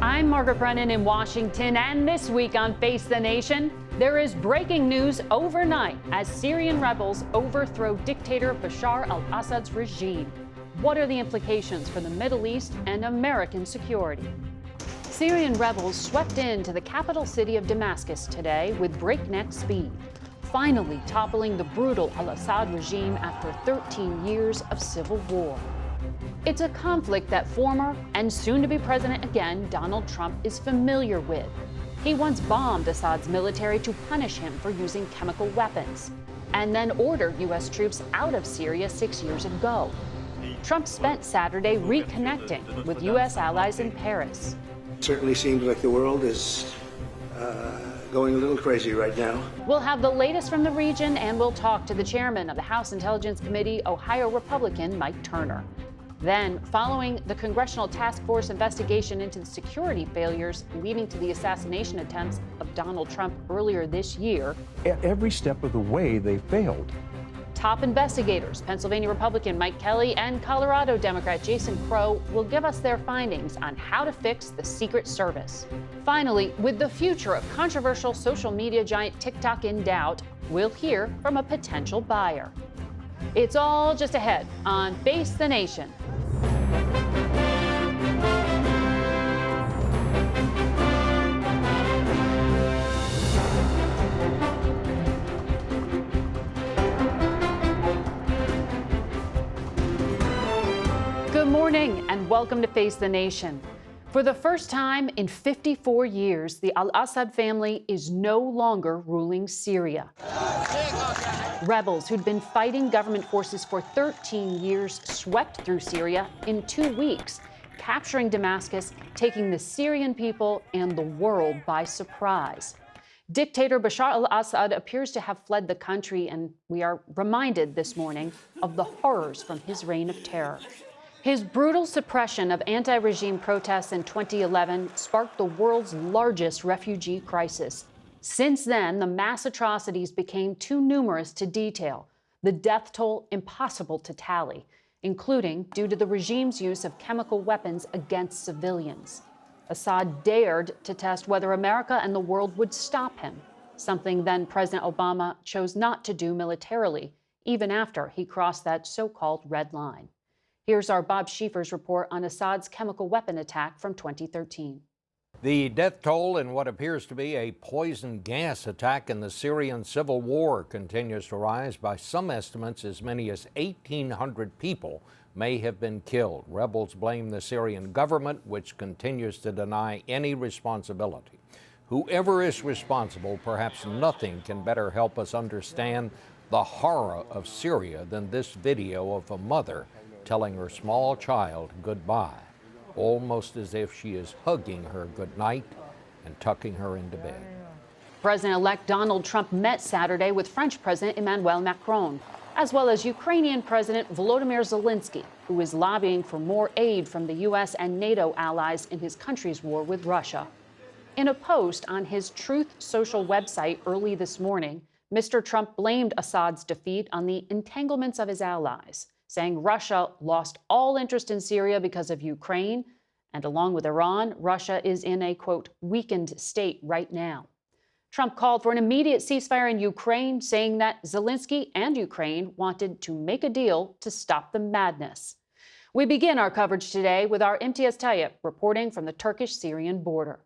I'm Margaret Brennan in Washington, and this week on Face the Nation, there is breaking news overnight as Syrian rebels overthrow dictator Bashar al-Assad's regime. What are the implications for the Middle East and American security? Syrian rebels swept into the capital city of Damascus today with breakneck speed, finally toppling the brutal Al-Assad regime after 13 years of civil war. It's a conflict that former and soon-to-be president again, Donald Trump, is familiar with. He once bombed Assad's military to punish him for using chemical weapons, and then ordered U.S. troops out of Syria 6 years ago. Trump spent Saturday reconnecting with U.S. allies in Paris. It certainly seems like the world is going a little crazy right now. We'll have the latest from the region, and we'll talk to the chairman of the House Intelligence Committee, Ohio Republican Mike Turner. Then, following the congressional task force investigation into the security failures leading to the assassination attempts of Donald Trump earlier this year, at every step of the way, they failed. Top investigators, Pennsylvania Republican Mike Kelly and Colorado Democrat Jason Crow, will give us their findings on how to fix the Secret Service. Finally, with the future of controversial social media giant TikTok in doubt, we'll hear from a potential buyer. It's all just ahead on Face the Nation. Good morning and welcome to Face the Nation. For the first time in 54 years, the Al-Assad family is no longer ruling Syria. Rebels who'd been fighting government forces for 13 years swept through Syria in 2 weeks, capturing Damascus, taking the Syrian people and the world by surprise. Dictator Bashar al-Assad appears to have fled the country, and we are reminded this morning of the horrors from his reign of terror. His brutal suppression of anti-regime protests in 2011 sparked the world's largest refugee crisis. Since then, the mass atrocities became too numerous to detail, the death toll impossible to tally, including due to the regime's use of chemical weapons against civilians. Assad dared to test whether America and the world would stop him, something then President Obama chose not to do militarily, even after he crossed that so-called red line. Here's our Bob Schieffer's report on Assad's chemical weapon attack from 2013. The death toll in what appears to be a poison gas attack in the Syrian civil war continues to rise. By some estimates, as many as 1,800 people may have been killed. Rebels blame the Syrian government, which continues to deny any responsibility. Whoever is responsible, perhaps nothing can better help us understand the horror of Syria than this video of a mother telling her small child goodbye, almost as if she is hugging her goodnight and tucking her into bed. President-elect Donald Trump met Saturday with French President Emmanuel Macron, as well as Ukrainian President Volodymyr Zelensky, who is lobbying for more aid from the U.S. and NATO allies in his country's war with Russia. In a post on his Truth Social website early this morning, Mr. Trump blamed Assad's defeat on the entanglements of his allies, saying Russia lost all interest in Syria because of Ukraine, and along with Iran, Russia is in a, quote, weakened state right now. Trump called for an immediate ceasefire in Ukraine, saying that Zelensky and Ukraine wanted to make a deal to stop the madness. We begin our coverage today with our Imtiaz Tayyip reporting from the Turkish-Syrian border.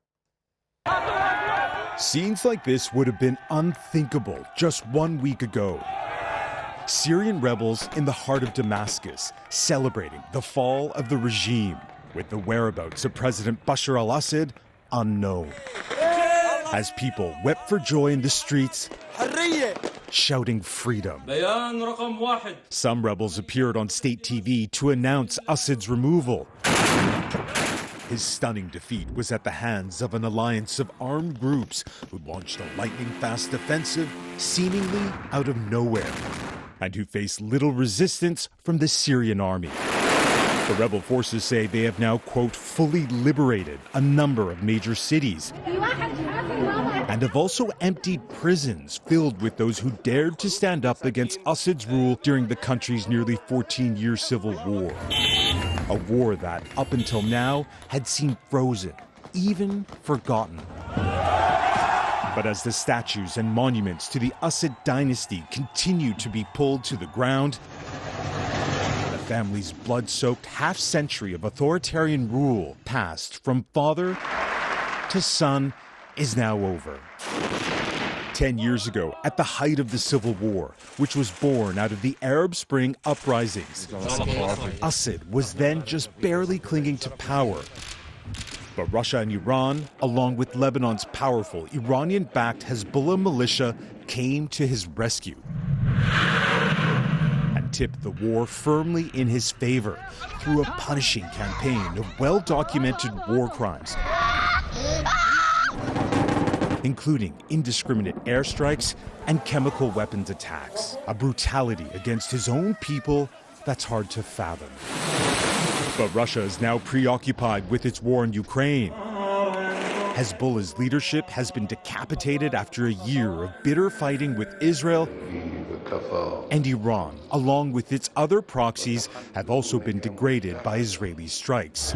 Scenes like this would have been unthinkable just 1 week ago. Syrian rebels in the heart of Damascus celebrating the fall of the regime, with the whereabouts of President Bashar Assad unknown. As people wept for joy in the streets, shouting freedom. Some rebels appeared on state TV to announce Assad's removal. His stunning defeat was at the hands of an alliance of armed groups who launched a lightning-fast offensive seemingly out of nowhere, and who face little resistance from the Syrian army. The rebel forces say they have now, quote, fully liberated a number of major cities and have also emptied prisons filled with those who dared to stand up against Assad's rule during the country's nearly 14-year civil war. A war that, up until now, had seemed frozen, even forgotten. But as the statues and monuments to the Assad dynasty continue to be pulled to the ground, the family's blood-soaked half-century of authoritarian rule passed from father to son is now over. 10 years ago, at the height of the Civil War, which was born out of the Arab Spring uprisings, Assad was then just barely clinging to power. But Russia and Iran, along with Lebanon's powerful Iranian-backed Hezbollah militia, came to his rescue and tipped the war firmly in his favor through a punishing campaign of well-documented war crimes, including indiscriminate airstrikes and chemical weapons attacks, a brutality against his own people that's hard to fathom. But Russia is now preoccupied with its war in Ukraine. Hezbollah's leadership has been decapitated after a year of bitter fighting with Israel, and Iran, along with its other proxies, have also been degraded by Israeli strikes.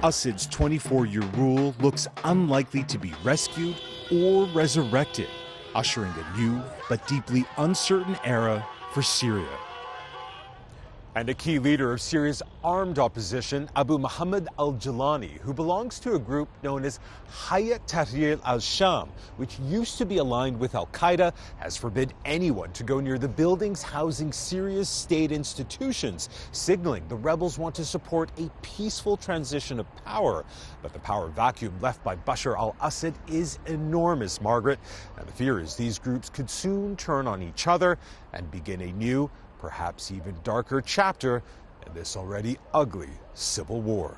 Assad's 24-year rule looks unlikely to be rescued or resurrected, ushering a new but deeply uncertain era for Syria. And a key leader of Syria's armed opposition, Abu Muhammad al-Jilani, who belongs to a group known as Hayat Tahrir al-Sham, which used to be aligned with al-Qaeda, has forbid anyone to go near the buildings housing Syria's state institutions, signaling the rebels want to support a peaceful transition of power. But the power vacuum left by Bashar al-Assad is enormous, Margaret. And the fear is these groups could soon turn on each other and begin a new, perhaps even darker chapter in this already ugly civil war.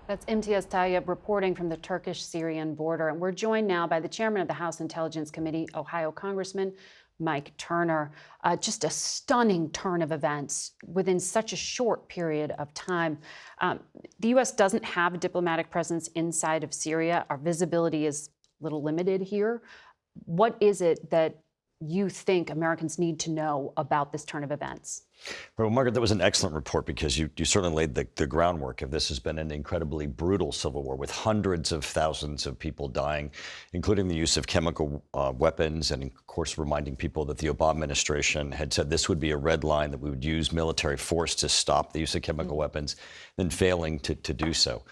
That's Imtiaz Tayyab reporting from the Turkish-Syrian border. And we're joined now by the chairman of the House Intelligence Committee, Ohio Congressman Mike Turner. Just a stunning turn of events within such a short period of time. The U.S. doesn't have a diplomatic presence inside of Syria. Our visibility is a little limited here. What is it that you think Americans need to know about this turn of events? Well, Margaret, that was an excellent report because you certainly laid the groundwork of this. Has been an incredibly brutal civil war with hundreds of thousands of people dying, including the use of chemical weapons, and of course reminding people that the Obama administration had said this would be a red line, that we would use military force to stop the use of chemical weapons, then failing to do so.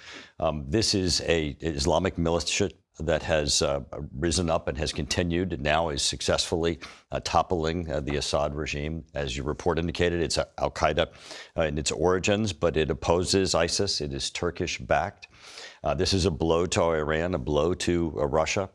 This is a Islamic militia that has risen up and has continued, and now is successfully toppling the Assad regime. As your report indicated, it's al-Qaeda in its origins, but it opposes ISIS. It is Turkish-backed. This is a blow to Iran, a blow to Russia.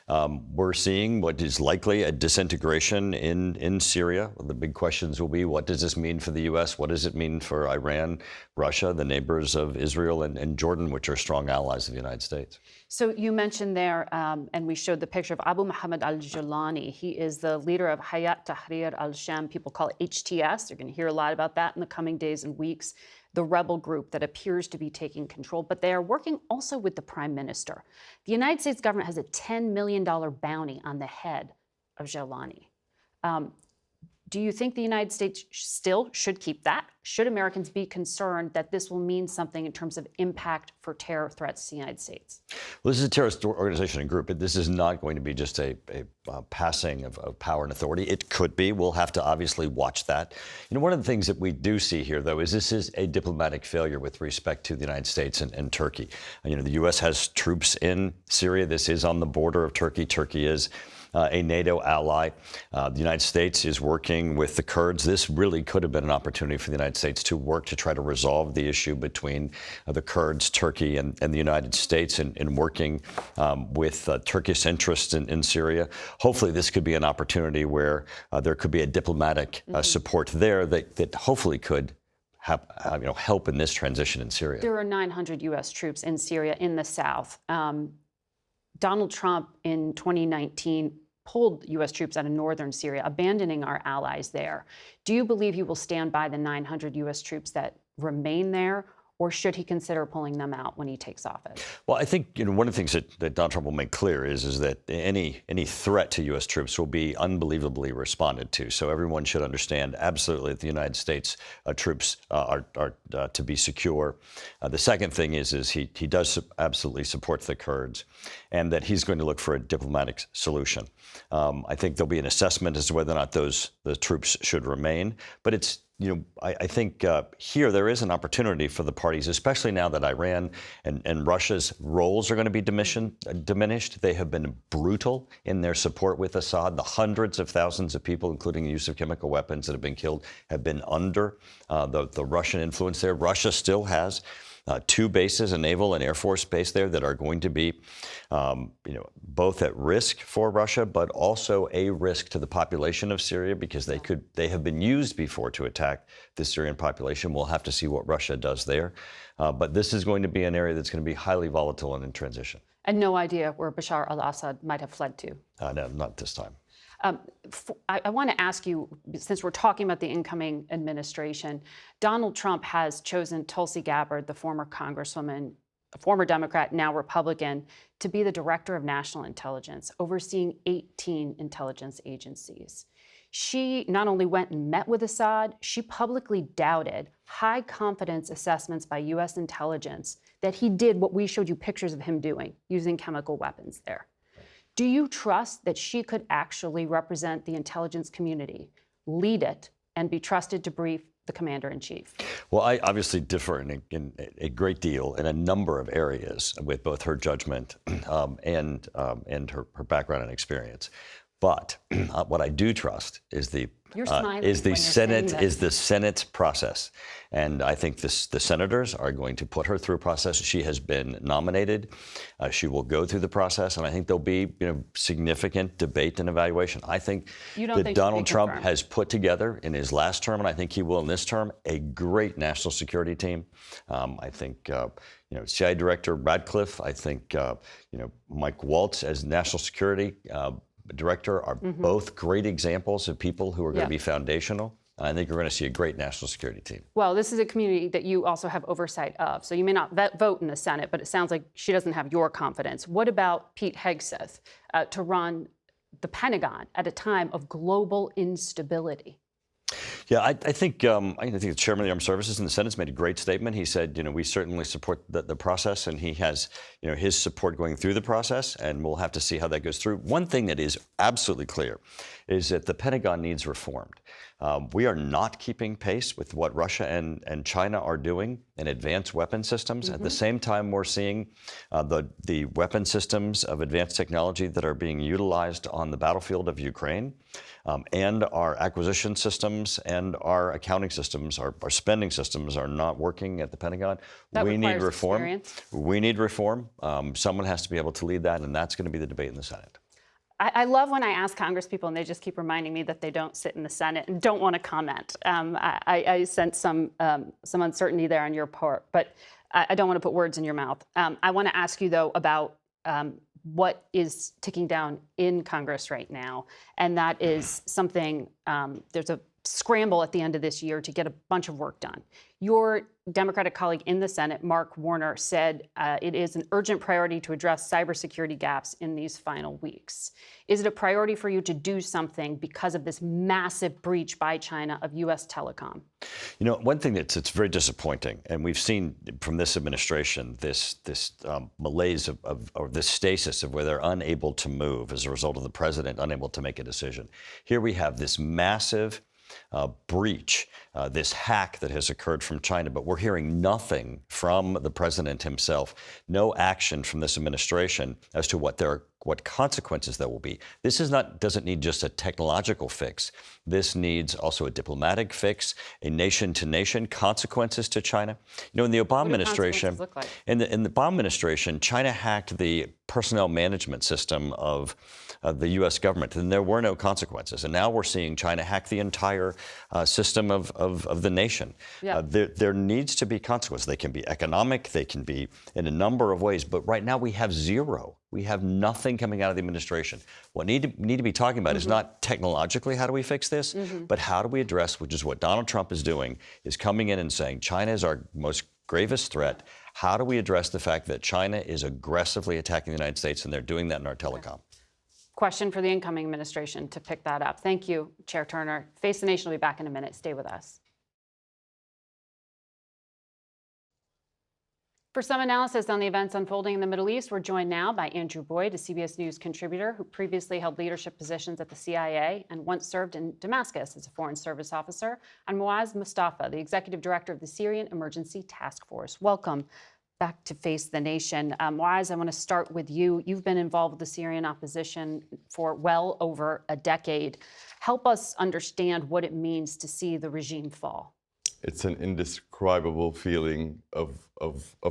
We're seeing what is likely a disintegration in Syria. The big questions will be, what does this mean for the U.S.? What does it mean for Iran, Russia, the neighbors of Israel and Jordan, which are strong allies of the United States? So you mentioned there, and we showed the picture of Abu Muhammad al-Jilani. He is the leader of Hayat Tahrir al-Sham. People call it HTS. You're going to hear a lot about that in the coming days and weeks. The rebel group that appears to be taking control, but they are working also with the prime minister. The United States government has a $10 million bounty on the head of Jilani. Do you think the United States still should keep that? Should Americans be concerned that this will mean something in terms of impact for terror threats to the United States? Well, this is a terrorist organization and group. This is not going to be just a passing of power and authority. It could be. We'll have to obviously watch that. You know, one of the things that we do see here, though, is this is a diplomatic failure with respect to the United States and Turkey. You know, the U.S. has troops in Syria. This is on the border of Turkey. Turkey is a NATO ally. The United States is working with the Kurds. This really could have been an opportunity for the United States to work to try to resolve the issue between the Kurds, Turkey, and the United States in working with Turkish interests in Syria. Hopefully this could be an opportunity where there could be a diplomatic support there that hopefully could help in this transition in Syria. There are 900 U.S. troops in Syria in the south. Donald Trump in 2019 pulled U.S. troops out of northern Syria, abandoning our allies there. Do you believe he will stand by the 900 U.S. troops that remain there, or should he consider pulling them out when he takes office? Well, I think one of the things that Donald Trump will make clear is that any threat to U.S. troops will be unbelievably responded to. So everyone should understand absolutely that the United States troops are to be secure. The second thing is he does absolutely support the Kurds, and that he's going to look for a diplomatic solution. I think there'll be an assessment as to whether or not the troops should remain, but it's I think here there is an opportunity for the parties, especially now that Iran and Russia's roles are going to be diminished. They have been brutal in their support with Assad. The hundreds of thousands of people, including the use of chemical weapons that have been killed, have been under the Russian influence there. Russia still has 2 bases, a naval and air force base there, that are going to be, both at risk for Russia, but also a risk to the population of Syria, because they have been used before to attack the Syrian population. We'll have to see what Russia does there. But this is going to be an area that's going to be highly volatile and in transition. And no idea where Bashar al-Assad might have fled to? No, not this time. I want to ask you, since we're talking about the incoming administration, Donald Trump has chosen Tulsi Gabbard, the former Congresswoman, a former Democrat, now Republican, to be the Director of National Intelligence, overseeing 18 intelligence agencies. She not only went and met with Assad, she publicly doubted high-confidence assessments by U.S. intelligence that he did what we showed you pictures of him doing, using chemical weapons there. Do you trust that she could actually represent the intelligence community, lead it, and be trusted to brief the commander-in-chief? Well, I obviously differ in a great deal in a number of areas with both her judgment and her background and experience. But what I do trust is the Senate process, and I think the senators are going to put her through a process. She has been nominated. She will go through the process, and I think there'll be significant debate and evaluation. I think that Donald Trump has put together in his last term, and I think he will in this term, a great national security team. I think CIA Director Radcliffe. I think Mike Waltz as national security director are both great examples of people who are going to be foundational. I think we're going to see a great national security team. Well, this is a community that you also have oversight of. So you may not vote in the Senate, but it sounds like she doesn't have your confidence. What about Pete Hegseth to run the Pentagon at a time of global instability? Yeah, I think the chairman of the Armed Services in the Senate's made a great statement. He said, we certainly support the process, and he has, his support going through the process, and we'll have to see how that goes through. One thing that is absolutely clear is that the Pentagon needs reformed. We are not keeping pace with what Russia and China are doing in advanced weapon systems. At the same time, we're seeing the weapon systems of advanced technology that are being utilized on the battlefield of Ukraine, and our acquisition systems and our accounting systems, our spending systems are not working at the Pentagon. We need reform. Experience. We need reform. Someone has to be able to lead that, and that's going to be the debate in the Senate. I love when I ask Congress people and they just keep reminding me that they don't sit in the Senate and don't want to comment. I sense some uncertainty there on your part, but I don't want to put words in your mouth. I want to ask you, though, about what is ticking down in Congress right now, and that is something, there's a scramble at the end of this year to get a bunch of work done. Your Democratic colleague in the Senate, Mark Warner, said it is an urgent priority to address cybersecurity gaps in these final weeks. Is it a priority for you to do something because of this massive breach by China of U.S. telecom? One thing that's very disappointing, and we've seen from this administration this malaise or this stasis of where they're unable to move as a result of the president unable to make a decision. Here we have this massive breach, this hack that has occurred from China, but we're hearing nothing from the president himself, no action from this administration as to what consequences there will be. This doesn't need just a technological fix. This needs also a diplomatic fix, a nation-to-nation consequences to China. In the Obama administration, in the Obama administration, China hacked the personnel management system of the U.S. government, and there were no consequences. And now we're seeing China hack the entire system of the nation. Yeah. There needs to be consequences. They can be economic, they can be in a number of ways, but right now we have zero. We have nothing coming out of the administration. What we need to be talking about is not technologically how do we fix this, but how do we address, which is what Donald Trump is doing, is coming in and saying China is our most gravest threat. How do we address the fact that China is aggressively attacking the United States, and they're doing that in our telecom? Question for the incoming administration to pick that up. Thank you, Chair Turner. Face the Nation will be back in a minute. Stay with us. For some analysis on the events unfolding in the Middle East, we're joined now by Andrew Boyd, a CBS News contributor who previously held leadership positions at the CIA and once served in Damascus as a Foreign Service officer, and Muaz Mustafa, the executive director of the Syrian Emergency Task Force. Welcome back to Face the Nation. Muaz, I want to start with you. You've been involved with the Syrian opposition for well over a decade. Help us understand what it means to see the regime fall. It's an indescribable feeling of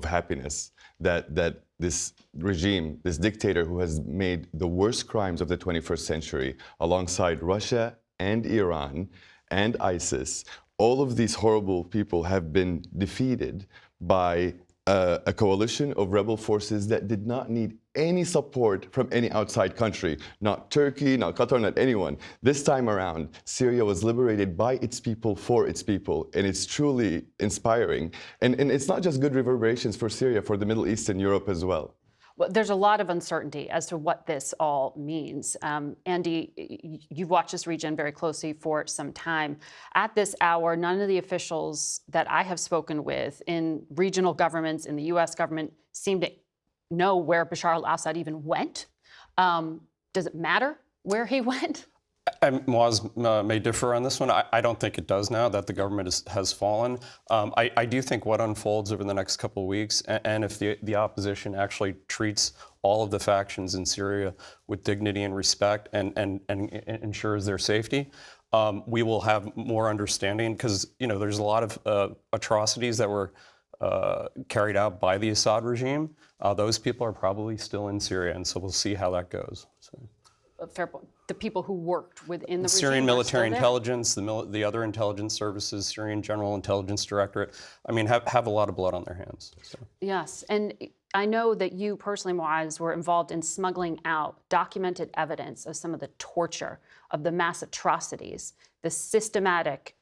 happiness that this regime, this dictator who has made the worst crimes of the 21st century, alongside Russia and Iran and ISIS, all of these horrible people have been defeated by a coalition of rebel forces that did not need any support from any outside country, not Turkey, not Qatar, not anyone. This time around, Syria was liberated by its people, for its people, and it's truly inspiring. And it's not just good reverberations for Syria, for the Middle East and Europe as well. Well, there's a lot of uncertainty as to what this all means. Andy, you've watched this region very closely for some time. At this hour, none of the officials that I have spoken with in regional governments, in the U.S. government, seem to know where Bashar al-Assad even went. Does it matter where he went? Muaz may differ on this one. I don't think it does now that the government has fallen. I do think what unfolds over the next couple of weeks, and if the opposition actually treats all of the factions in Syria with dignity and respect and ensures their safety, we will have more understanding, because there's a lot of atrocities that were carried out by the Assad regime. Those people are probably still in Syria, and so we'll see how that goes. So. Fair point. The people who worked within the Syrian regime military intelligence, the other intelligence services, Syrian General Intelligence Directorate, have a lot of blood on their hands. So. Yes, and I know that you personally, Muaz, were involved in smuggling out documented evidence of some of the torture, of the mass atrocities, the systematic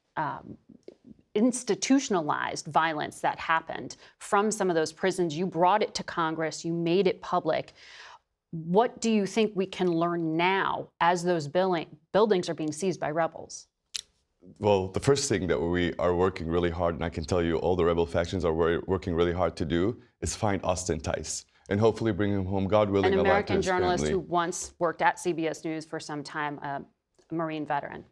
institutionalized violence that happened from some of those prisons. You brought it to Congress, you made it public. What do you think we can learn now as those buildings are being seized by rebels? Well, the first thing that we are working really hard, and I can tell you all the rebel factions are working really hard to do, is find Austin Tice and hopefully bring him home, God willing, an alive to American his journalist family. who once worked at CBS News for some time, a Marine veteran.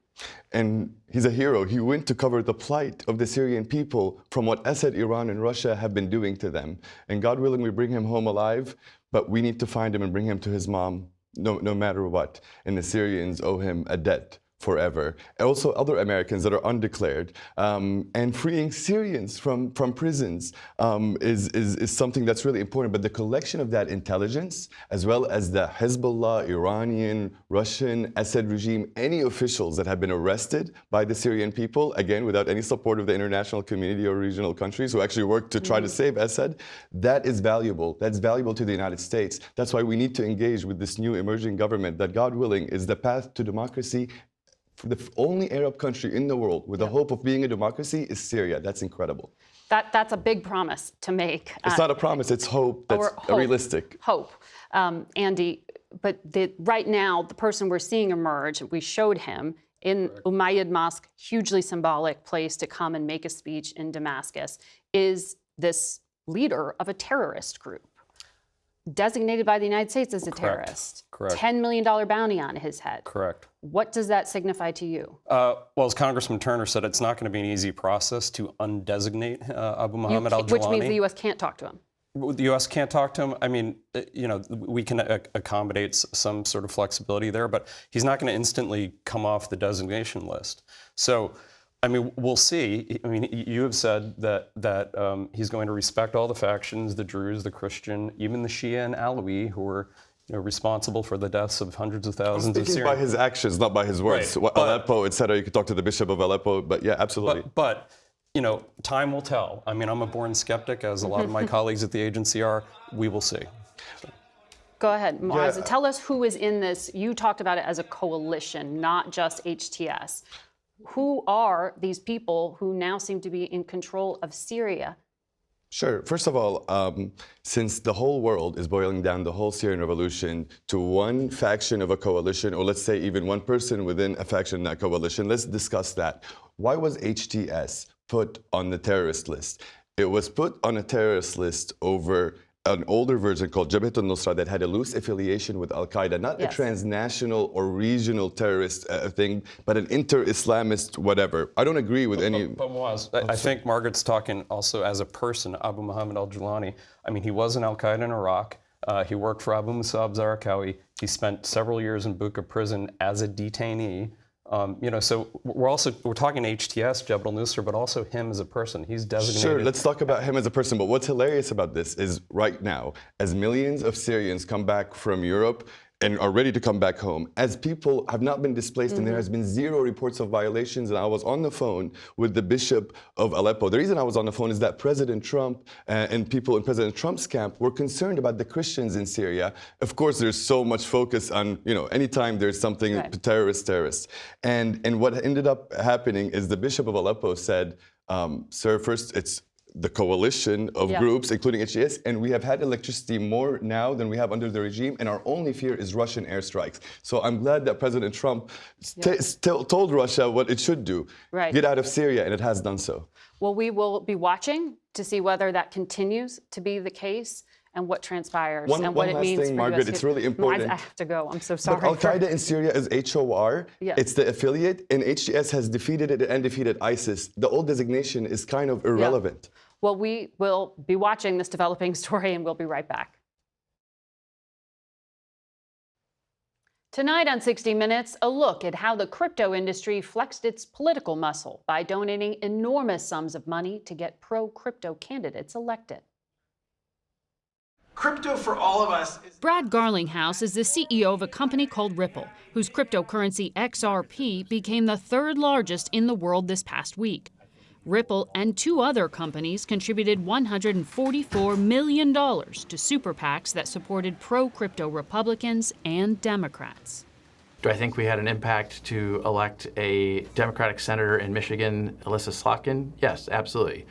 And he's a hero. He went to cover the plight of the Syrian people from what Assad, Iran, and Russia have been doing to them. And God willing, we bring him home alive, but we need to find him and bring him to his mom, no matter what. And the Syrians owe him a debt forever. And also other Americans that are undeclared. And freeing Syrians from prisons is something that's really important. But the collection of that intelligence, as well as the Hezbollah, Iranian, Russian, Assad regime, any officials that have been arrested by the Syrian people, again, without any support of the international community or regional countries who actually work to try to save Assad, that is valuable. That's valuable to the United States. That's why we need to engage with this new emerging government that, God willing, is the path to democracy. The only Arab country in the world with the hope of being a democracy is Syria. That's incredible. That's a big promise to make. It's not a promise, it's hope that's realistic. Hope. Andy, but right now, the person we're seeing emerge, we showed him in Umayyad Mosque, hugely symbolic place to come and make a speech in Damascus, is this leader of a terrorist group, designated by the United States as a terrorist. Correct. $10 million bounty on his head. Correct. What does that signify to you? Well, as Congressman Turner said, it's not going to be an easy process to undesignate Abu Muhammad al-Jawlani. Which means the U.S. can't talk to him. The U.S. can't talk to him. I mean, we can accommodate some sort of flexibility there, but he's not going to instantly come off the designation list. So, I mean, we'll see. I mean, you have said that he's going to respect all the factions, the Druze, the Christian, even the Shia and Alawi, who were responsible for the deaths of hundreds of thousands of Syrians. By his actions, not by his words. Right. Aleppo, etc. You could talk to the Bishop of Aleppo, but yeah, absolutely. But time will tell. I mean, I'm a born skeptic, as a lot of my colleagues at the agency are. We will see. Go ahead, Muaz. Yeah. Tell us who is in this. You talked about it as a coalition, not just HTS. Who are these people who now seem to be in control of Syria? Sure. First of all, since the whole world is boiling down the whole Syrian revolution to one faction of a coalition, or let's say even one person within a faction in that coalition, let's discuss that. Why was HTS put on the terrorist list? It was put on a terrorist list over an older version called Jabhat al-Nusra that had a loose affiliation with Al-Qaeda, not a transnational or regional terrorist thing, but an inter-Islamist whatever. I don't agree with any... But Muaz, I think Margaret's talking also as a person, Abu Muhammad al-Julani. I mean, he was in Al-Qaeda in Iraq. He worked for Abu Musab Zarqawi. He spent several years in Buqa prison as a detainee. So we're talking HTS, Jabhat al-Nusra, but also him as a person. He's designated. Sure, let's talk about him as a person. But what's hilarious about this is right now, as millions of Syrians come back from Europe and are ready to come back home, as people have not been displaced and there has been zero reports of violations, and I was on the phone with the Bishop of Aleppo. The reason I was on the phone is that President Trump and people in President Trump's camp were concerned about the Christians in Syria. Of course, there's so much focus on, anytime there's something terrorists. And what ended up happening is the Bishop of Aleppo said, sir, first it's the coalition of groups, including HTS, and we have had electricity more now than we have under the regime, and our only fear is Russian airstrikes. So I'm glad that President Trump told Russia what it should do, get out of Syria, and it has done so. Well, we will be watching to see whether that continues to be the case and what transpires and what it means last thing, for Margaret, US it's really important. I have to go. I'm so sorry. But Al-Qaeda in Syria is HOR. It's the affiliate, and HTS has defeated it and defeated ISIS. The old designation is kind of irrelevant. Well, we will be watching this developing story, and we'll be right back. Tonight on 60 Minutes, a look at how the crypto industry flexed its political muscle by donating enormous sums of money to get pro-crypto candidates elected. Crypto for all of us. Brad Garlinghouse is the CEO of a company called Ripple, whose cryptocurrency XRP became the third largest in the world this past week. Ripple and two other companies contributed $144 million to super PACs that supported pro-crypto Republicans and Democrats. Do I think we had an impact to elect a Democratic senator in Michigan, Alyssa Slotkin? Yes, absolutely.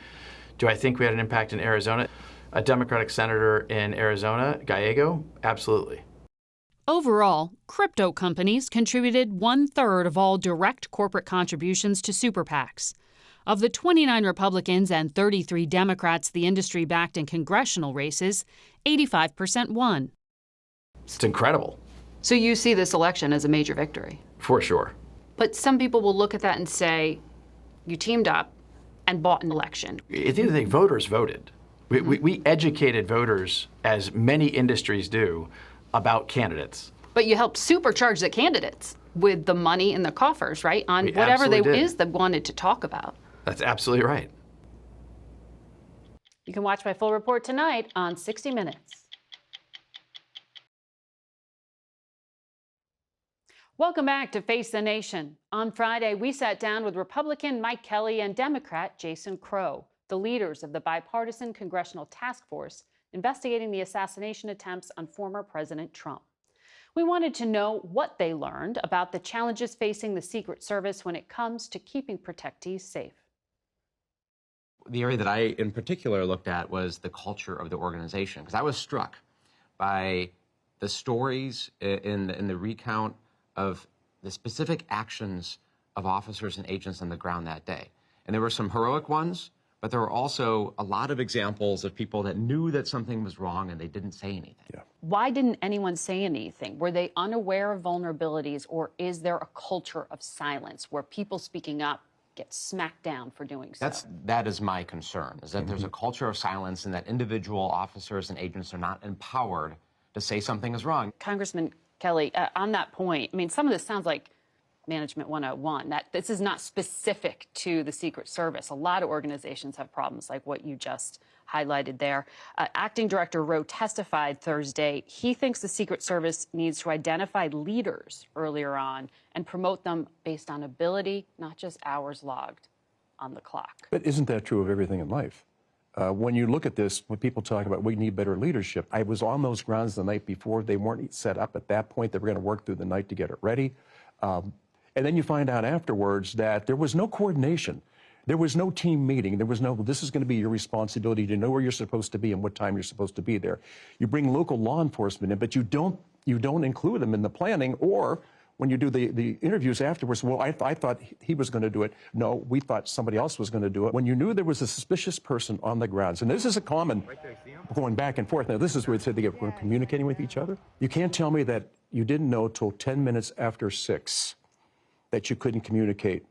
Do I think we had an impact in Arizona? A Democratic senator in Arizona, Gallego? Absolutely. Overall, crypto companies contributed 1/3 of all direct corporate contributions to super PACs. Of the 29 Republicans and 33 Democrats the industry backed in congressional races, 85% won. It's incredible. So you see this election as a major victory? For sure. But some people will look at that and say, you teamed up and bought an election. At the end of the day, voters voted. We educated voters, as many industries do, about candidates. But you helped supercharge the candidates with the money in the coffers, right? On whatever they wanted to talk about. That's absolutely right. You can watch my full report tonight on 60 Minutes. Welcome back to Face the Nation. On Friday, we sat down with Republican Mike Kelly and Democrat Jason Crow, the leaders of the bipartisan congressional task force investigating the assassination attempts on former President Trump. We wanted to know what they learned about the challenges facing the Secret Service when it comes to keeping protectees safe. The area that I, in particular, looked at was the culture of the organization, because I was struck by the stories in the recount of the specific actions of officers and agents on the ground that day. And there were some heroic ones, but there were also a lot of examples of people that knew that something was wrong and they didn't say anything. Why didn't anyone say anything? Were they unaware of vulnerabilities, or is there a culture of silence where people speaking up get smacked down for doing so? That is my concern, is that there's a culture of silence and that individual officers and agents are not empowered to say something is wrong. Congressman Kelly, on that point, I mean, some of this sounds like Management 101, that this is not specific to the Secret Service. A lot of organizations have problems like what you just highlighted there. Acting Director Rowe testified Thursday. He thinks the Secret Service needs to identify leaders earlier on and promote them based on ability, not just hours logged on the clock. But isn't that true of everything in life? When you look at this, when people talk about we need better leadership, I was on those grounds the night before. They weren't set up at that point. They were going to work through the night to get it ready. And then you find out afterwards that there was no coordination. There was no team meeting. There was no, this is going to be your responsibility to know where you're supposed to be and what time you're supposed to be there. You bring local law enforcement in, but you don't include them in the planning, or when you do the interviews afterwards, well, I thought he was going to do it. No, we thought somebody else was going to do it. When you knew there was a suspicious person on the grounds, and this is a common going back and forth. Now, this is where it said they were communicating with each other. You can't tell me that you didn't know till 10 minutes after 6 that you couldn't communicate.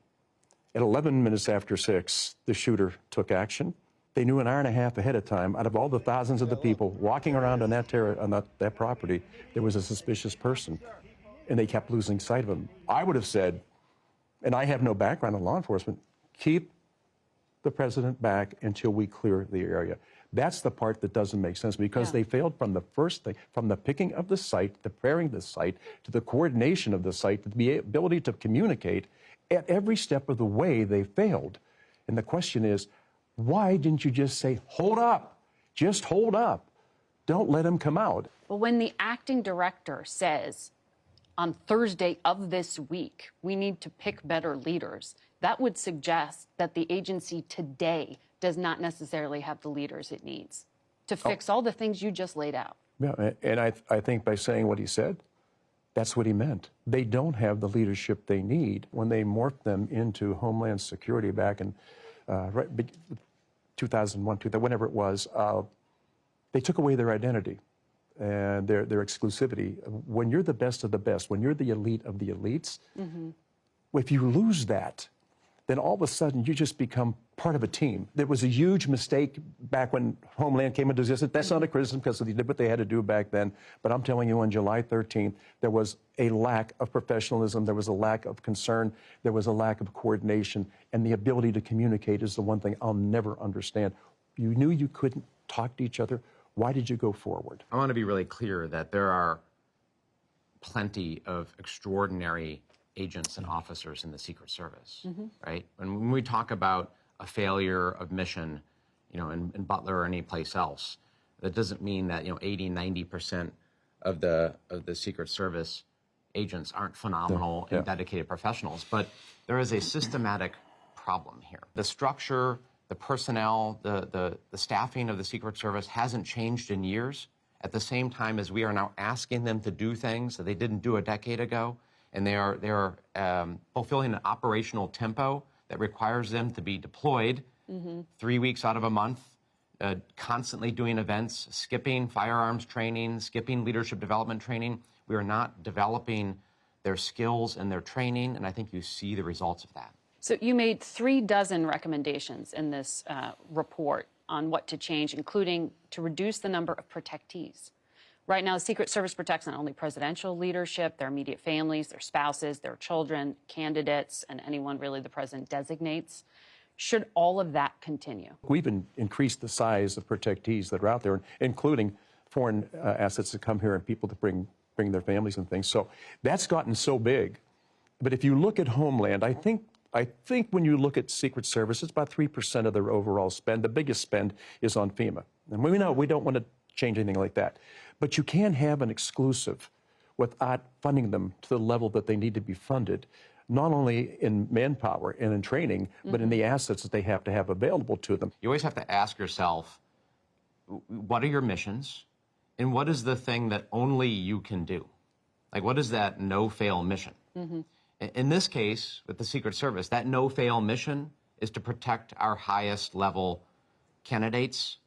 At 11 minutes after 6, the shooter took action. They knew an hour and a half ahead of time, out of all the thousands of the people walking around on that property, there was a suspicious person. And they kept losing sight of him. I would have said, and I have no background in law enforcement, keep the president back until we clear the area. That's the part that doesn't make sense, because they failed from the first thing, from the picking of the site, the preparing the site, to the coordination of the site, to the ability to communicate. At every step of the way, they failed. And the question is, why didn't you just say, hold up, just hold up. Don't let him come out. Well, when the acting director says, on Thursday of this week, we need to pick better leaders, that would suggest that the agency today does not necessarily have the leaders it needs to fix all the things you just laid out. Yeah, and I think by saying what he said, that's what he meant. They don't have the leadership they need. When they morphed them into Homeland Security back in 2001, whenever it was, they took away their identity and their exclusivity. When you're the best of the best, when you're the elite of the elites, if you lose that, then all of a sudden you just become part of a team. There was a huge mistake back when Homeland came into existence. That's not a criticism, because they did what they had to do back then. But I'm telling you, on July 13th, there was a lack of professionalism. There was a lack of concern. There was a lack of coordination. And the ability to communicate is the one thing I'll never understand. You knew you couldn't talk to each other. Why did you go forward? I want to be really clear that there are plenty of extraordinary agents and officers in the Secret Service, right? And when we talk about a failure of mission, in Butler or any place else, that doesn't mean that 80, 90% of the Secret Service agents aren't phenomenal and dedicated professionals. But there is a systematic problem here. The structure, the personnel, the staffing of the Secret Service hasn't changed in years, at the same time as we are now asking them to do things that they didn't do a decade ago. And they are fulfilling an operational tempo that requires them to be deployed 3 weeks out of a month, constantly doing events, skipping firearms training, skipping leadership development training. We are not developing their skills and their training, and I think you see the results of that. So you made 36 recommendations in this report on what to change, including to reduce the number of protectees. Right now, the Secret Service protects not only presidential leadership, their immediate families, their spouses, their children, candidates, and anyone really the president designates. Should all of that continue? We've increased the size of protectees that are out there, including foreign assets that come here and people that bring their families and things. So that's gotten so big. But if you look at Homeland, I think when you look at Secret Service, it's about 3% of their overall spend. The biggest spend is on FEMA. And we know we don't want to change anything like that. But you can't have an exclusive without funding them to the level that they need to be funded, not only in manpower and in training, but in the assets that they have to have available to them. You always have to ask yourself, what are your missions? And what is the thing that only you can do? Like, what is that no-fail mission? In this case, with the Secret Service, that no-fail mission is to protect our highest level candidates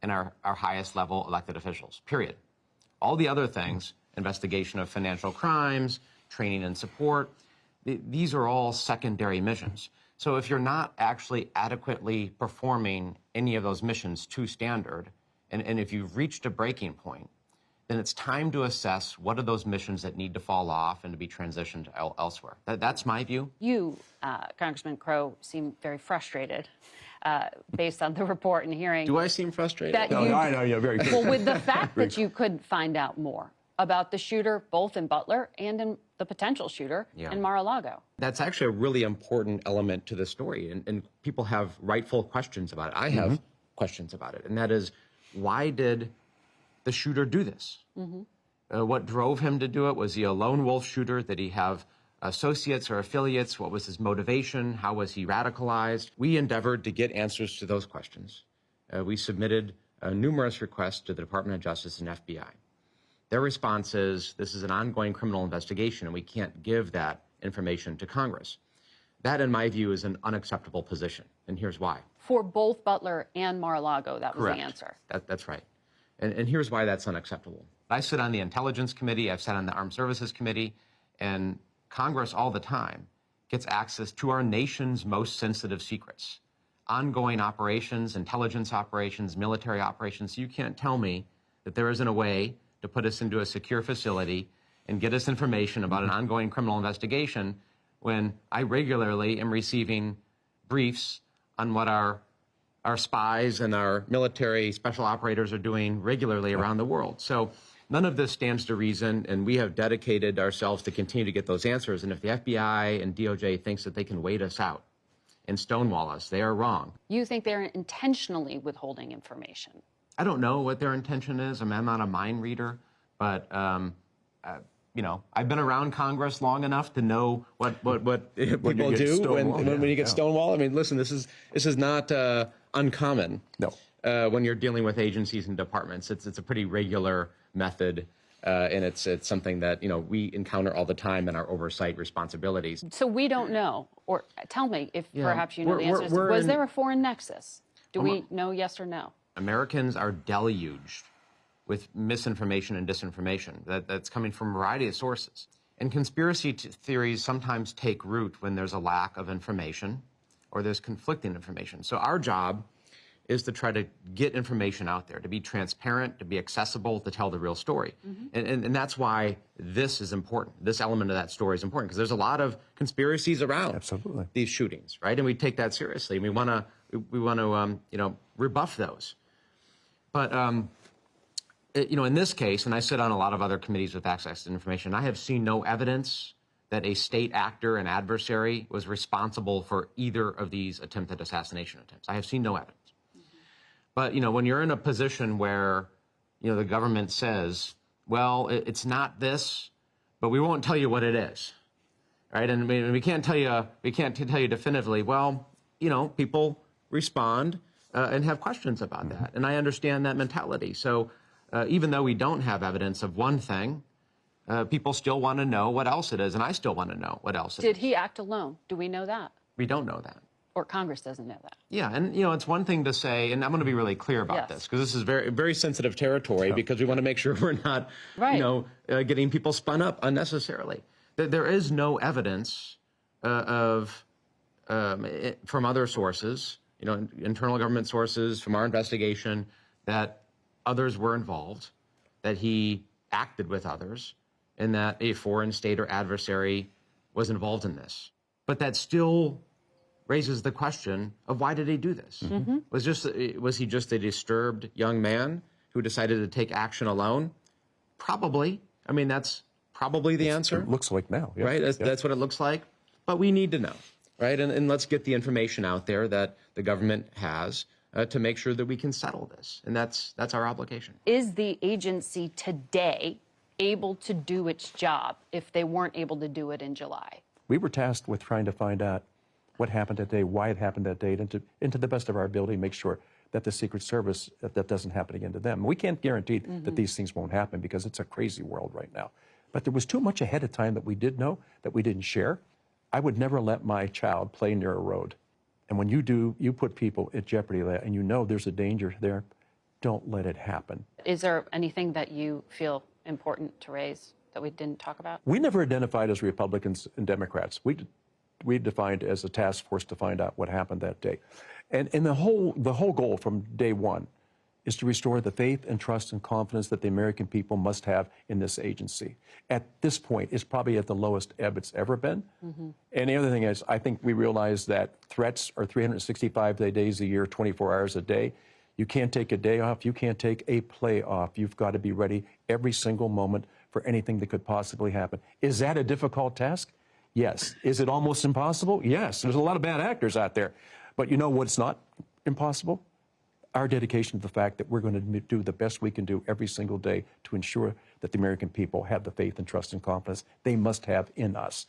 and our highest level elected officials, period. All the other things, investigation of financial crimes, training and support, these are all secondary missions. So if you're not actually adequately performing any of those missions to standard, and if you've reached a breaking point, then it's time to assess what are those missions that need to fall off and to be transitioned elsewhere. That's my view. You, Congressman Crow, seem very frustrated based on the report and hearing. Do I seem frustrated? I know you're very good. Well, with the fact that you couldn't find out more about the shooter, both in Butler and in the potential shooter in Mar-a-Lago. That's actually a really important element to the story, and people have rightful questions about it. I have questions about it, and that is, why did the shooter do this? What drove him to do it? Was he a lone wolf shooter? Did he have associates or affiliates? What was his motivation? How was he radicalized? We endeavored to get answers to those questions. We submitted numerous requests to the Department of Justice and FBI. Their response is, this is an ongoing criminal investigation and we can't give that information to Congress. That, in my view, is an unacceptable position, and here's why. For both Butler and Mar-a-Lago, that was Correct. the answer. That's right. And here's why that's unacceptable. I sit on the Intelligence Committee, I've sat on the Armed Services Committee, and Congress all the time gets access to our nation's most sensitive secrets. Ongoing operations, intelligence operations, military operations. You can't tell me that there isn't a way to put us into a secure facility and get us information about an ongoing criminal investigation when I regularly am receiving briefs on what our spies and our military special operators are doing regularly around the world. So none of this stands to reason, and we have dedicated ourselves to continue to get those answers. And if the FBI and DOJ thinks that they can wait us out and stonewall us, they are wrong. You think they're intentionally withholding information? I don't know what their intention is. I mean, I'm not a mind reader, but you know, I've been around Congress long enough to know what people do when you get stonewalled. I mean, listen, this is not uncommon. No. When you're dealing with agencies and departments, it's a pretty regular method, and it's something that, you know, we encounter all the time in our oversight responsibilities. So we don't know, or tell me if perhaps you know the answer. Was there a foreign nexus? Do we know yes or no? Americans are deluged with misinformation and disinformation that's coming from a variety of sources. And conspiracy theories sometimes take root when there's a lack of information or there's conflicting information. So our job is to try to get information out there, to be transparent, to be accessible, to tell the real story. And that's why this is important. This element of that story is important because there's a lot of conspiracies around these shootings, right? And we take that seriously. And we want to you know, rebuff those. But you know, in this case, and I sit on a lot of other committees with access to information, I have seen no evidence that a state actor, an adversary, was responsible for either of these attempted assassination attempts. I have seen no evidence. But, you know, when you're in a position where, you know, the government says, well, it's not this, but we won't tell you what it is, right? And we can't tell you definitively. Well, you know, people respond and have questions about that. And I understand that mentality. So even though we don't have evidence of one thing, people still want to know what else it is. And I still want to know what else it is. Did he act alone? Do we know that? We don't know that. Or Congress doesn't know that? Yeah, and you know, it's one thing to say, and I'm going to be really clear about this, because this is very, very sensitive territory, because we want to make sure we're not, you know, getting people spun up unnecessarily. There is no evidence from other sources, you know, internal government sources, from our investigation, that others were involved, that he acted with others, and that a foreign state or adversary was involved in this. But that still raises the question of why did he do this? Was he just a disturbed young man who decided to take action alone? Probably. I mean, that's probably the answer. It looks like now, right? That's what it looks like. But we need to know, right? And let's get the information out there that the government has to make sure that we can settle this. And that's our obligation. Is the agency today able to do its job if they weren't able to do it in July? We were tasked with trying to find out what happened that day, why it happened that day, and to the best of our ability, make sure that the Secret Service, that doesn't happen again to them. We can't guarantee that these things won't happen because it's a crazy world right now. But there was too much ahead of time that we did know, that we didn't share. I would never let my child play near a road. And when you do, you put people at jeopardy, and you know there's a danger there, don't let it happen. Is there anything that you feel important to raise that we didn't talk about? We never identified as Republicans and Democrats. We defined as a task force to find out what happened that day. And the whole goal from day one is to restore the faith and trust and confidence that the American people must have in this agency. At this point, it's probably at the lowest ebb it's ever been. And the other thing is, I think we realize that threats are 365 days a year, 24 hours a day. You can't take a day off. You can't take a play off. You've got to be ready every single moment for anything that could possibly happen. Is that a difficult task? Yes. Is it almost impossible? Yes. There's a lot of bad actors out there. But you know what's not impossible? Our dedication to the fact that we're going to do the best we can do every single day to ensure that the American people have the faith and trust and confidence they must have in us.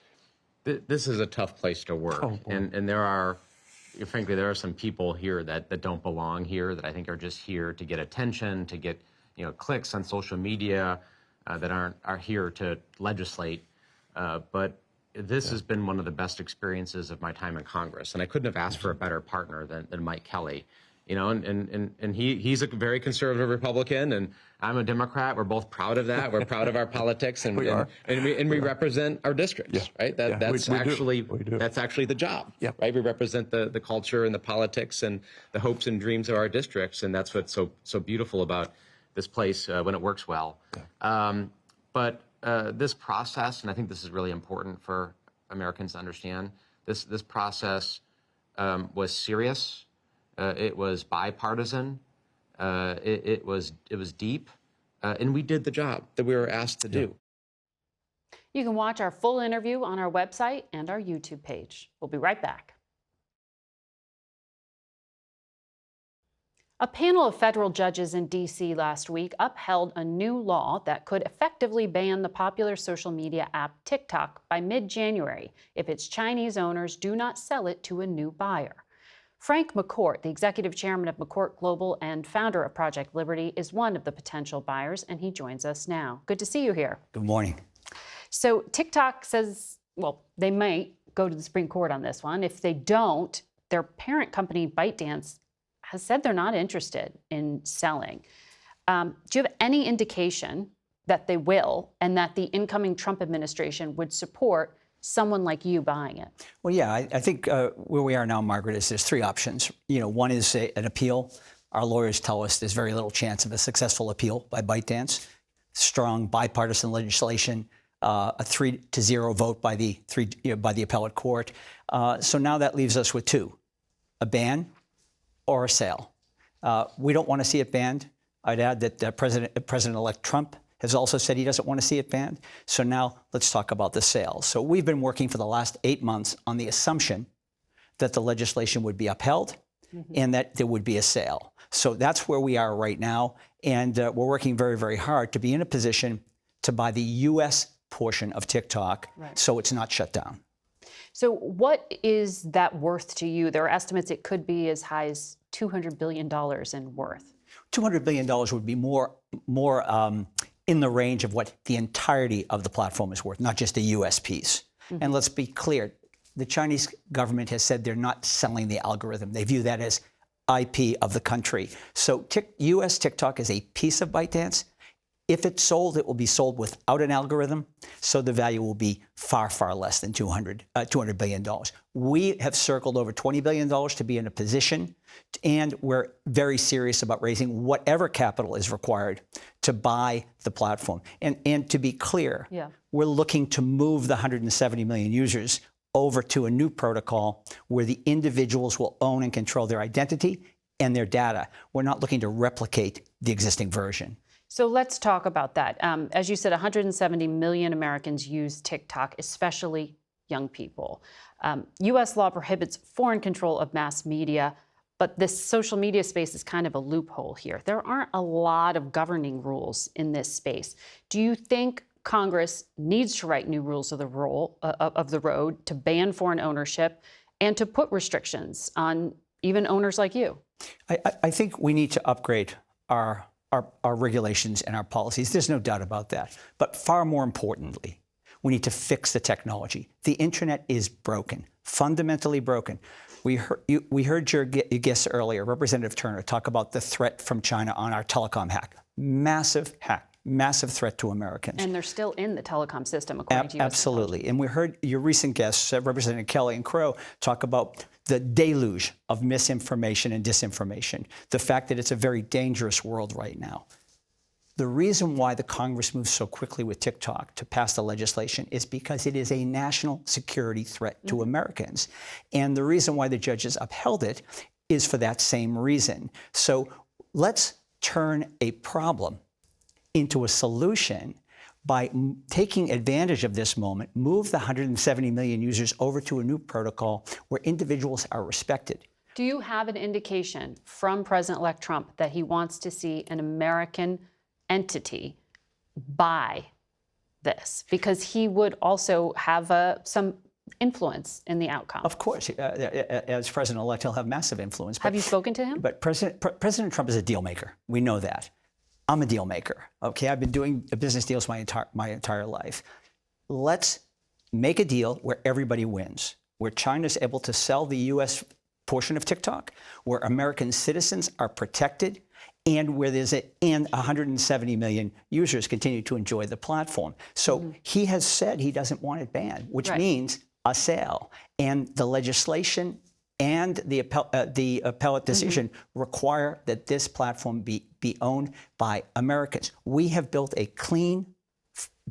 This is a tough place to work, and there are, frankly, there are some people here that don't belong here, that I think are just here to get attention, to get clicks on social media, that are here to legislate. But this has been one of the best experiences of my time in Congress, and I couldn't have asked for a better partner than Mike Kelly. And he's a very conservative Republican, and I'm a Democrat. We're both proud of that. We're proud of our politics, and we represent our districts, right? That's actually the job, right? We represent the culture and the politics and the hopes and dreams of our districts, and that's what's so beautiful about this place when it works well. But this process, and I think this is really important for Americans to understand, this process was serious. It was bipartisan. It was deep, and we did the job that we were asked to do. You can watch our full interview on our website and our YouTube page. We'll be right back. A panel of federal judges in D.C. last week upheld a new law that could effectively ban the popular social media app TikTok by mid-January if its Chinese owners do not sell it to a new buyer. Frank McCourt, the executive chairman of McCourt Global and founder of Project Liberty, is one of the potential buyers, and he joins us now. Good to see you here. Good morning. So TikTok says, well, they might go to the Supreme Court on this one. If they don't, their parent company, ByteDance, has said they're not interested in selling. Do you have any indication that they will, and that the incoming Trump administration would support someone like you buying it? Well, yeah, I think where we are now, Margaret, is there's three options. One is an appeal. Our lawyers tell us there's very little chance of a successful appeal by ByteDance. Strong bipartisan legislation, a 3-0 vote by the appellate court. So now that leaves us with two: a ban or a sale. We don't want to see it banned. I'd add that President-elect Trump has also said he doesn't want to see it banned. So now let's talk about the sale. So we've been working for the last 8 months on the assumption that the legislation would be upheld and that there would be a sale. So that's where we are right now. And we're working very, very hard to be in a position to buy the U.S. portion of TikTok so it's not shut down. So what is that worth to you? There are estimates it could be as high as $200 billion in worth. $200 billion would be more in the range of what the entirety of the platform is worth, not just the U.S. piece. And let's be clear, the Chinese government has said they're not selling the algorithm. They view that as IP of the country. So U.S. TikTok is a piece of ByteDance. If it's sold, it will be sold without an algorithm, so the value will be far, far less than $200 billion. We have circled over $20 billion to be in a position, and we're very serious about raising whatever capital is required to buy the platform. And to be clear, we're looking to move the 170 million users over to a new protocol where the individuals will own and control their identity and their data. We're not looking to replicate the existing version. So let's talk about that. As you said, 170 million Americans use TikTok, especially young people. U.S. law prohibits foreign control of mass media, but this social media space is kind of a loophole here. There aren't a lot of governing rules in this space. Do you think Congress needs to write new rules of the road to ban foreign ownership and to put restrictions on even owners like you? I think we need to upgrade our regulations and our policies. There's no doubt about that. But far more importantly, we need to fix the technology. The internet is broken, fundamentally broken. We heard your guest earlier, Representative Turner, talk about the threat from China on our telecom hack. Massive hack, massive threat to Americans. And they're still in the telecom system, according to you. Absolutely. And we heard your recent guests, Representative Kelly and Crow, talk about the deluge of misinformation and disinformation, the fact that it's a very dangerous world right now. The reason why the Congress moves so quickly with TikTok to pass the legislation is because it is a national security threat to Americans. And the reason why the judges upheld it is for that same reason. So let's turn a problem into a solution by taking advantage of this moment, move the 170 million users over to a new protocol where individuals are respected. Do you have an indication from President-elect Trump that he wants to see an American entity buy this? Because he would also have some influence in the outcome. Of course, as president-elect, he'll have massive influence. Have you spoken to him? But President Trump is a deal maker. We know that. I'm a deal maker. Okay, I've been doing business deals my entire life. Let's make a deal where everybody wins, where China's able to sell the U.S. portion of TikTok, where American citizens are protected, and where there's 170 million users continue to enjoy the platform. So he has said he doesn't want it banned, which means a sale. And the legislation and the appellate decision require that this platform be owned by Americans. We have built a clean,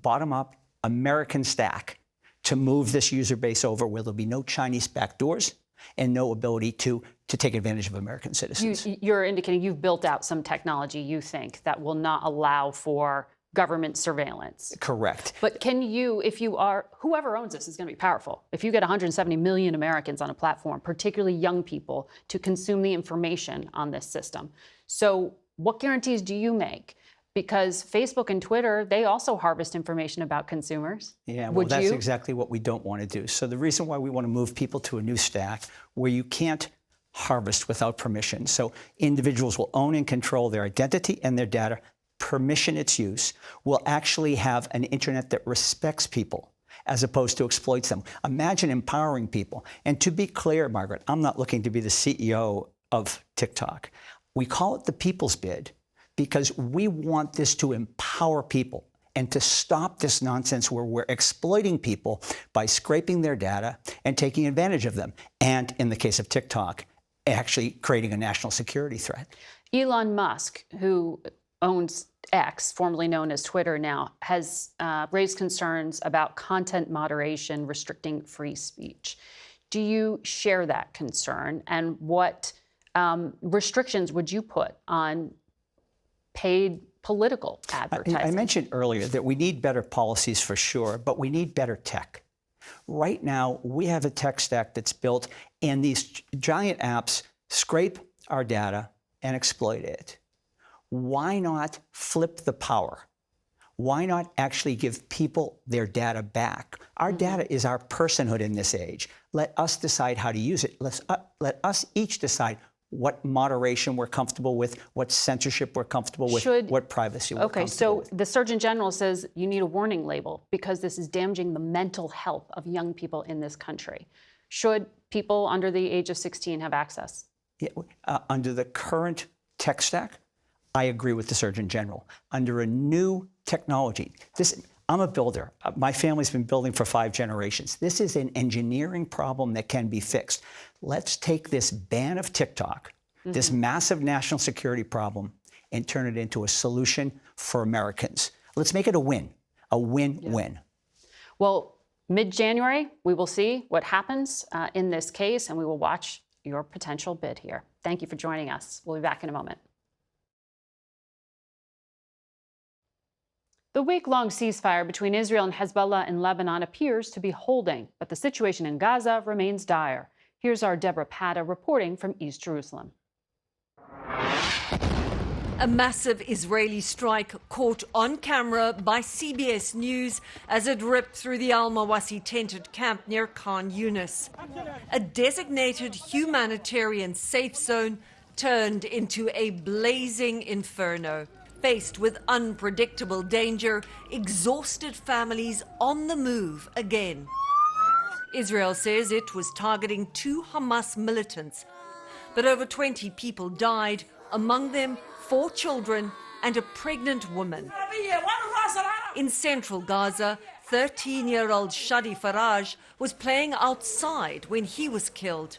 bottom-up American stack to move this user base over where there'll be no Chinese backdoors and no ability to take advantage of American citizens. You're indicating you've built out some technology, you think, that will not allow for government surveillance. Correct. But can you, if you are, whoever owns this is going to be powerful. If you get 170 million Americans on a platform, particularly young people, to consume the information on this system. So what guarantees do you make? Because Facebook and Twitter, they also harvest information about consumers. Yeah, well, that's exactly what we don't want to do. So the reason why we want to move people to a new stack where you can't harvest without permission. So individuals will own and control their identity and their data, permission its use, will actually have an internet that respects people as opposed to exploits them. Imagine empowering people. And to be clear, Margaret, I'm not looking to be the CEO of TikTok. We call it the people's bid because we want this to empower people and to stop this nonsense where we're exploiting people by scraping their data and taking advantage of them. And in the case of TikTok, actually creating a national security threat. Elon Musk, who owns X, formerly known as Twitter now, has raised concerns about content moderation restricting free speech. Do you share that concern? And what restrictions would you put on paid political advertising? I mentioned earlier that we need better policies for sure, but we need better tech. Right now, we have a tech stack that's built, and these giant apps scrape our data and exploit it. Why not flip the power? Why not actually give people their data back? Our data is our personhood in this age. Let us decide how to use it. Let us each decide what moderation we're comfortable with, what censorship we're comfortable with, what privacy we're comfortable with. Okay, so the Surgeon General says you need a warning label because this is damaging the mental health of young people in this country. Should people under the age of 16 have access? Yeah, under the current tech stack, I agree with the Surgeon General. Under a new technology, I'm a builder. My family's been building for 5 generations. This is an engineering problem that can be fixed. Let's take this ban of TikTok, this massive national security problem, and turn it into a solution for Americans. Let's make it a win, a win-win. Yeah. Well, mid-January, we will see what happens in this case, and we will watch your potential bid here. Thank you for joining us. We'll be back in a moment. The week-long ceasefire between Israel and Hezbollah in Lebanon appears to be holding, but the situation in Gaza remains dire. Here's our Deborah Pata reporting from East Jerusalem. A massive Israeli strike caught on camera by CBS News as it ripped through the Al-Mawasi tented camp near Khan Yunis. A designated humanitarian safe zone turned into a blazing inferno. Faced with unpredictable danger, exhausted families on the move again. Israel says it was targeting 2 Hamas militants, but over 20 people died, among them 4 children and a pregnant woman. In central Gaza, 13-year-old Shadi Faraj was playing outside when he was killed.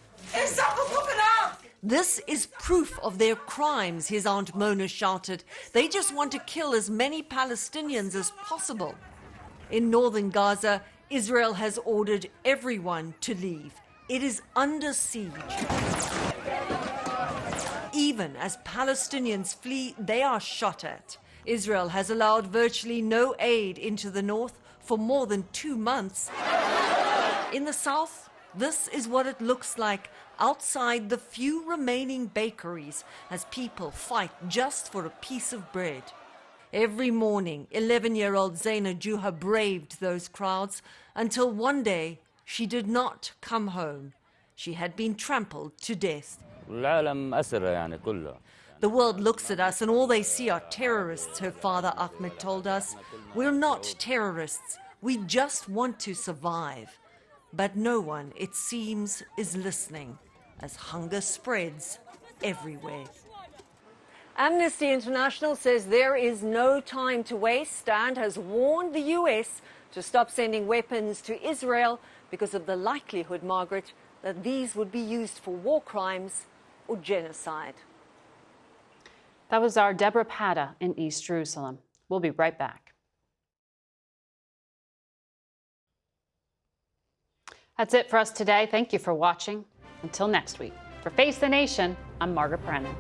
This is proof of their crimes, his Aunt Mona shouted. They just want to kill as many Palestinians as possible. In northern Gaza, Israel has ordered everyone to leave. It is under siege. Even as Palestinians flee, they are shot at. Israel has allowed virtually no aid into the north for more than 2 months. In the south, this is what it looks like outside the few remaining bakeries as people fight just for a piece of bread. Every morning, 11-year-old Zaina Juha braved those crowds until one day she did not come home. She had been trampled to death. The world looks at us and all they see are terrorists, her father Ahmed told us. We're not terrorists. We just want to survive. But no one, it seems, is listening as hunger spreads everywhere. Amnesty International says there is no time to waste and has warned the US to stop sending weapons to Israel because of the likelihood, Margaret, that these would be used for war crimes or genocide. That was our Deborah Pata in East Jerusalem. We'll be right back. That's it for us today. Thank you for watching. Until next week. For Face the Nation, I'm Margaret Brennan.